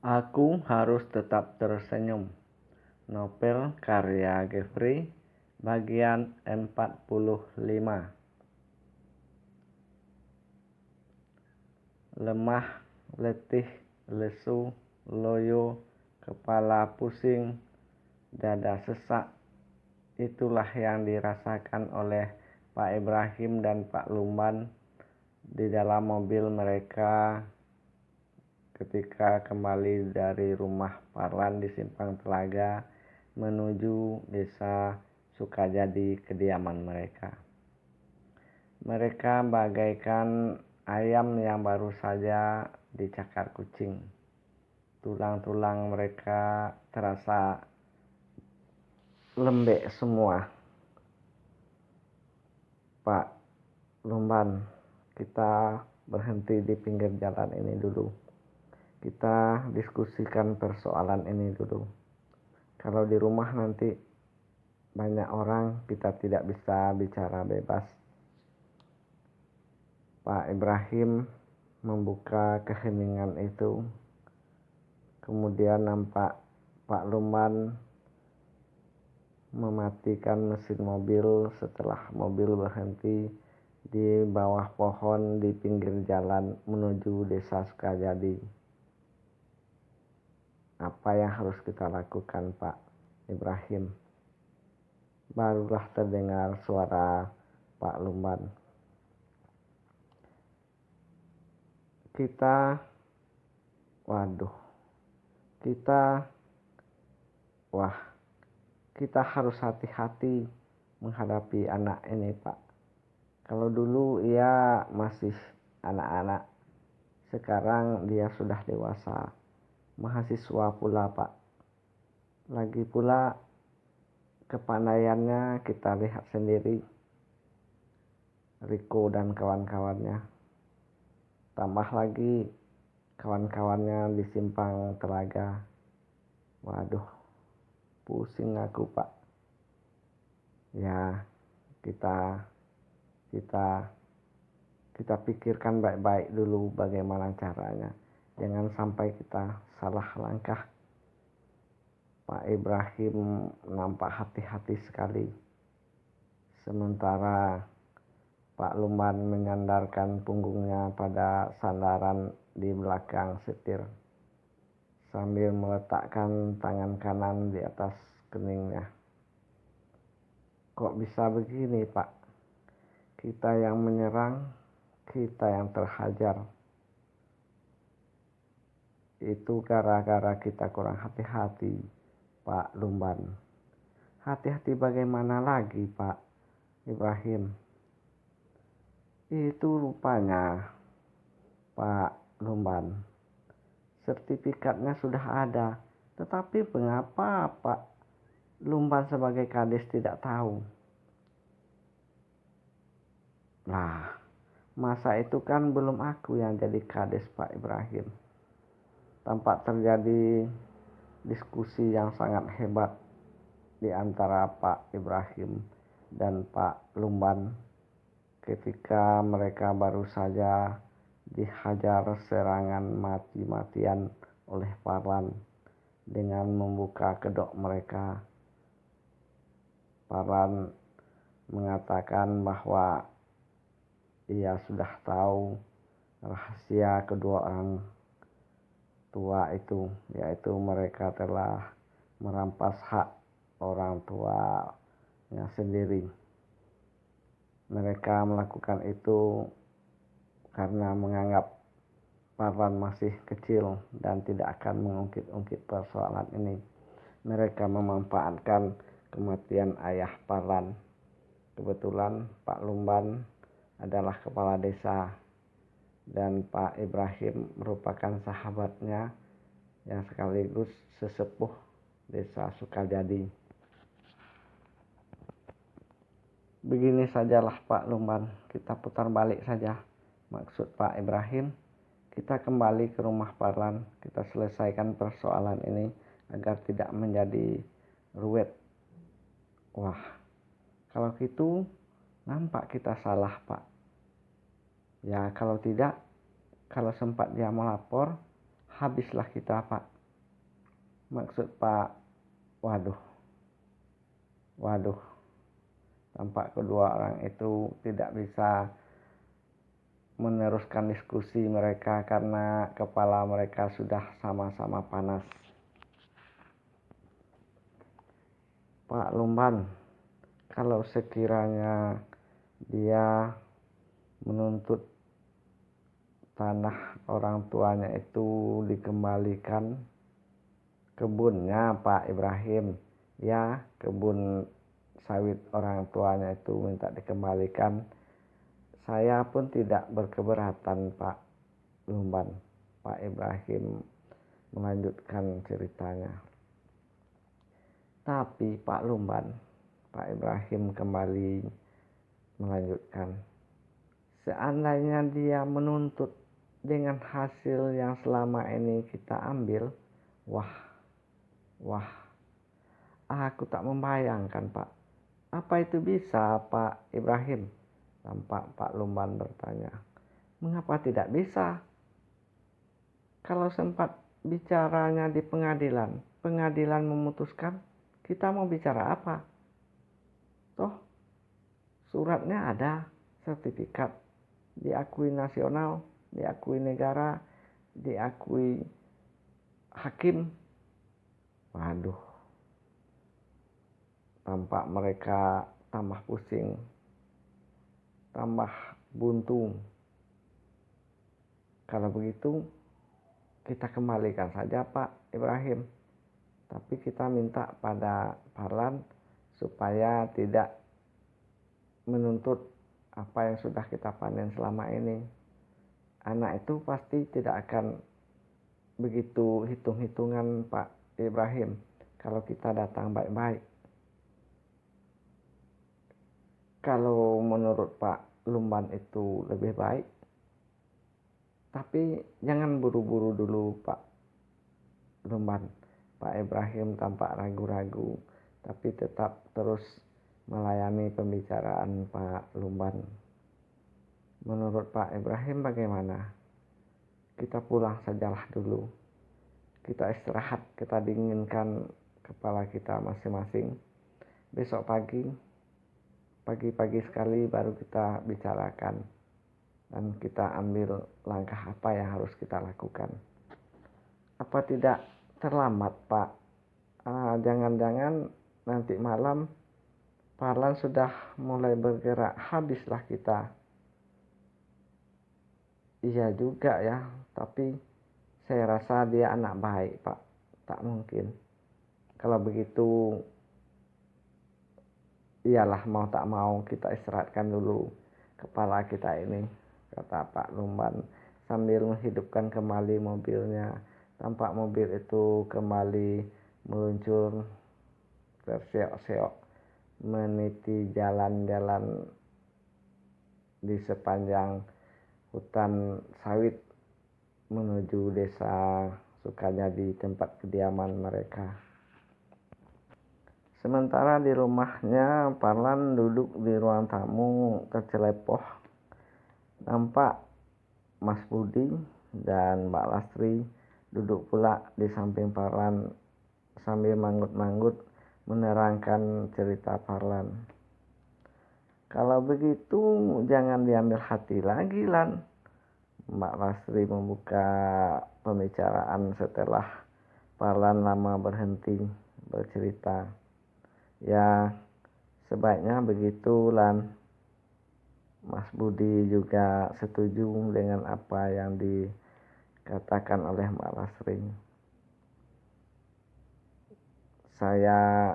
Aku harus tetap tersenyum. Novel karya Geoffrey, bagian 45. Lemah, letih, lesu, loyo, kepala pusing, dada sesak. Itulah yang dirasakan oleh Pak Ibrahim dan Pak Lumban di dalam mobil mereka ketika kembali dari rumah Parlan di Simpang Telaga menuju desa Sukajadi, kediaman mereka. Mereka bagaikan ayam yang baru saja dicakar kucing. Tulang-tulang mereka terasa lembek semua. Pak Lumban, kita berhenti di pinggir jalan ini dulu. Kita diskusikan persoalan ini dulu. Kalau di rumah nanti banyak orang, kita tidak bisa bicara bebas. Pak Ibrahim membuka keheningan itu. Kemudian nampak Pak Lumban mematikan mesin mobil setelah mobil berhenti di bawah pohon di pinggir jalan menuju desa Sukajadi. Apa yang harus kita lakukan, Pak Ibrahim? Barulah terdengar suara Pak Lumban. Kita harus hati-hati menghadapi anak ini, Pak. Kalau dulu ia masih anak-anak, sekarang dia sudah dewasa, mahasiswa pula, Pak. Lagi pula kepandaiannya kita lihat sendiri, Riko dan kawan-kawannya. Tambah lagi kawan-kawannya di Simpang Telaga. Waduh, pusing aku, Pak. Ya, kita pikirkan baik-baik dulu bagaimana caranya. Jangan sampai kita salah langkah. Pak Ibrahim nampak hati-hati sekali. Sementara Pak Lumban menyandarkan punggungnya pada sandaran di belakang setir sambil meletakkan tangan kanan di atas keningnya. Kok bisa begini, Pak? Kita yang menyerang, kita yang terhajar. Itu gara-gara kita kurang hati-hati, Pak Lumban. Hati-hati bagaimana lagi, Pak Ibrahim? Itu rupanya, Pak Lumban, sertifikatnya sudah ada. Tetapi mengapa Pak Lumban sebagai kades tidak tahu? Nah, masa itu kan belum aku yang jadi kades, Pak Ibrahim. Tampak terjadi diskusi yang sangat hebat di antara Pak Ibrahim dan Pak Lumban ketika mereka baru saja dihajar serangan mati-matian oleh Parlan dengan membuka kedok mereka. Parlan mengatakan bahwa ia sudah tahu rahasia kedua orang tua itu, yaitu mereka telah merampas hak orang tuanya sendiri. Mereka melakukan itu karena menganggap Parlan masih kecil dan tidak akan mengungkit-ungkit persoalan ini. Mereka memanfaatkan kematian ayah Parlan. Kebetulan Pak Lumban adalah kepala desa dan Pak Ibrahim merupakan sahabatnya yang sekaligus sesepuh desa Sukajadi. Begini sajalah Pak Lumban, kita putar balik saja. Maksud Pak Ibrahim, kita kembali ke rumah Parlan, kita selesaikan persoalan ini agar tidak menjadi ruwet. Wah, kalau gitu nampak kita salah, Pak. Ya, kalau tidak, kalau sempat dia melapor, habislah kita Pak. Maksud Pak, waduh, tampak kedua orang itu tidak bisa meneruskan diskusi mereka karena kepala mereka sudah sama-sama panas. Pak Lumban, kalau sekiranya dia menuntut tanah orang tuanya itu dikembalikan, kebunnya Pak Ibrahim, ya kebun sawit orang tuanya itu minta dikembalikan, saya pun tidak berkeberatan Pak Lumban. Pak Ibrahim melanjutkan ceritanya. Tapi Pak Lumban, Pak Ibrahim kembali melanjutkan, seandainya dia menuntut dengan hasil yang selama ini kita ambil, wah, aku tak membayangkan Pak. Apa itu bisa Pak Ibrahim? Tampak Pak Lumban bertanya. Mengapa tidak bisa? Kalau sempat bicaranya di pengadilan memutuskan, kita mau bicara apa? Toh suratnya ada, sertifikat, diakui nasional, diakui negara, diakui hakim. Waduh, tampak mereka tambah pusing, tambah buntu. Kalau begitu kita kembalikan saja Pak Ibrahim, tapi kita minta pada Parlan supaya tidak menuntut apa yang sudah kita panen selama ini. Anak itu pasti tidak akan begitu hitung-hitungan Pak Ibrahim kalau kita datang baik-baik. Kalau menurut Pak Lumban itu lebih baik, tapi jangan buru-buru dulu Pak Lumban. Pak Ibrahim tampak ragu-ragu, tapi tetap terus melayani pembicaraan Pak Lumban. Menurut Pak Ibrahim bagaimana? Kita pulang sajalah dulu. Kita istirahat, kita dinginkan kepala kita masing-masing. Besok pagi sekali baru kita bicarakan. Dan kita ambil langkah apa yang harus kita lakukan. Apa tidak terlambat Pak? Jangan-jangan nanti malam Parlan sudah mulai bergerak, habislah kita. Iya juga ya, tapi saya rasa dia anak baik Pak. Tak mungkin. Kalau begitu, iyalah mau tak mau kita istirahatkan dulu kepala kita ini, kata Pak Lumban sambil menghidupkan kembali mobilnya. Tampak mobil itu kembali meluncur terseok-seok meniti jalan-jalan di sepanjang hutan sawit menuju desa Sukajadi, tempat kediaman mereka. Sementara di rumahnya, Parlan duduk di ruang tamu tercelepoh. Nampak Mas Budi dan Mbak Lastri duduk pula di samping Parlan sambil manggut-manggut menerangkan cerita Parlan. Kalau begitu jangan diambil hati lagi Lan. Mbak Lastri membuka pembicaraan setelah Parlan lama berhenti bercerita. Ya, sebaiknya begitu Lan. Mas Budi juga setuju dengan apa yang dikatakan oleh Mbak Lastri. Saya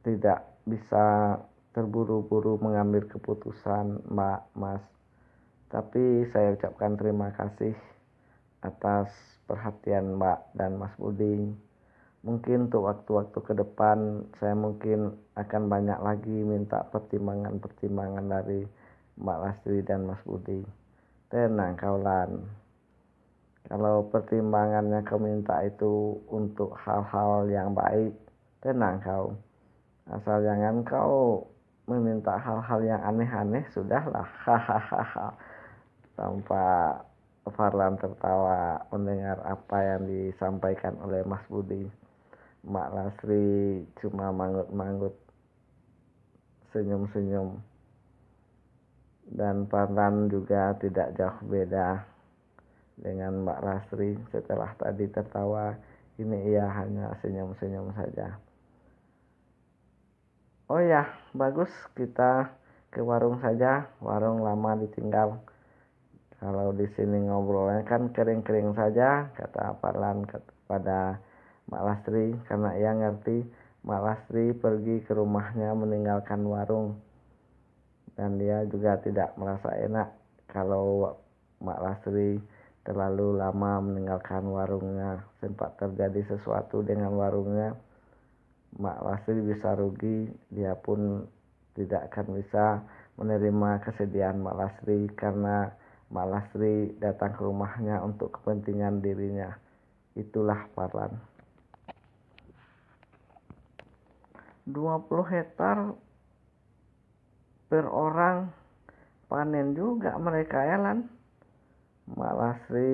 tidak bisa terburu-buru mengambil keputusan Mbak Mas. Tapi saya ucapkan terima kasih atas perhatian Mbak dan Mas Budi. Mungkin untuk waktu-waktu ke depan saya mungkin akan banyak lagi minta pertimbangan dari Mbak Lastri dan Mas Budi. Tenang kau Lan. Kalau pertimbangannya kau minta itu untuk hal-hal yang baik, tenang kau. Asal jangan kau meminta hal-hal yang aneh-aneh, sudahlah. Hahaha. Tanpa Farlan tertawa mendengar apa yang disampaikan oleh Mas Budi. Mak Lasri cuma manggut-manggut, senyum-senyum, dan Farlan juga tidak jauh beda dengan Mbak Lasri. Setelah tadi tertawa, ini ia hanya senyum-senyum saja. Oh ya, bagus, kita ke warung saja. Warung lama ditinggal. Kalau di sini ngobrolnya kan kering-kering saja, kata Farlan kepada Mak Lastri, karena ia ngerti Mak Lastri pergi ke rumahnya meninggalkan warung. Dan dia juga tidak merasa enak kalau Mak Lastri terlalu lama meninggalkan warungnya. Sempat terjadi sesuatu dengan warungnya, Mak Lastri bisa rugi. Dia pun tidak akan bisa menerima kesedihan Mak Lastri karena Mak Lastri datang ke rumahnya untuk kepentingan dirinya. Itulah Farlan. 20 hektar per orang, panen juga mereka ya Lan. Mak Lastri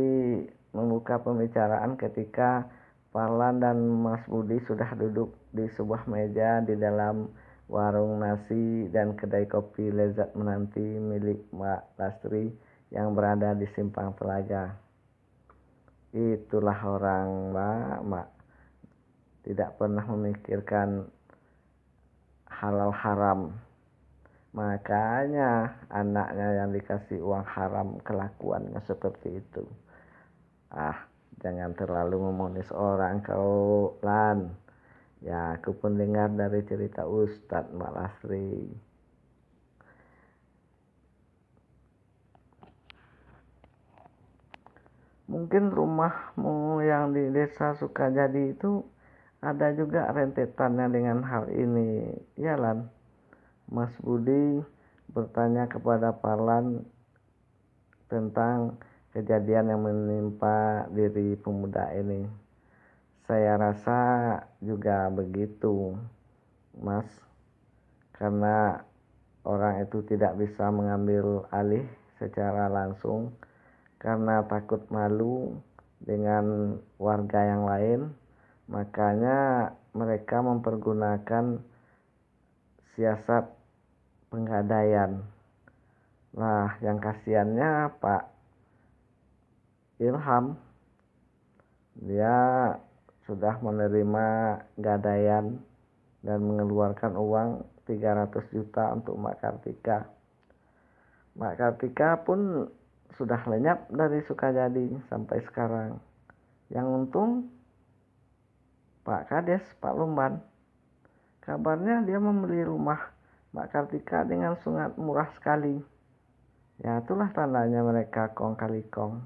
membuka pembicaraan ketika Farlan dan Mas Budi sudah duduk di sebuah meja di dalam warung nasi dan kedai kopi lezat menanti milik Mak Lastri yang berada di Simpang Telaga. Itulah orang Mak, tidak pernah memikirkan halal haram. Makanya anaknya yang dikasih uang haram kelakuannya seperti itu. Jangan terlalu memonis orang kau Lan. Ya, aku pun dengar dari cerita Ustadz Mak Lastri. Mungkin rumahmu yang di desa Sukajadi itu ada juga rentetannya dengan hal ini, ya Lan? Mas Budi bertanya kepada Farlan tentang kejadian yang menimpa diri pemuda ini. Saya rasa juga begitu, Mas, karena orang itu tidak bisa mengambil alih secara langsung karena takut malu dengan warga yang lain, makanya mereka mempergunakan siasat penggadaian. Nah, yang kasihannya Pak Ilham, dia sudah menerima gadaian dan mengeluarkan uang 300 juta untuk Mak Kartika. Mak Kartika pun sudah lenyap dari Sukajadi sampai sekarang. Yang untung Pak Kades, Pak Lumban, kabarnya dia membeli rumah Mak Kartika dengan sangat murah sekali. Ya, itulah tandanya mereka kong kali kong.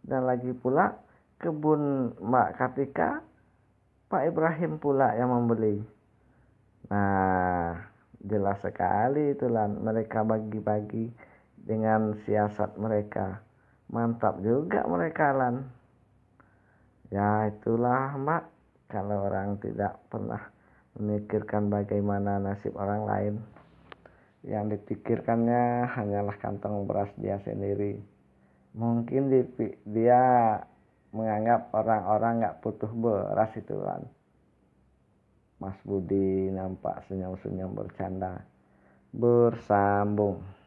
Dan lagi pula kebun Mak Kartika, Pak Ibrahim pula yang membeli. Nah, jelas sekali itulah mereka bagi-bagi dengan siasat mereka. Mantap juga mereka Lan. Ya, itulah Mak, kalau orang tidak pernah memikirkan bagaimana nasib orang lain, yang dipikirkannya hanyalah kantong beras dia sendiri. Mungkin dia menganggap orang-orang gak butuh beras itu Lan. Mas Budi nampak senyum-senyum bercanda. Bersambung.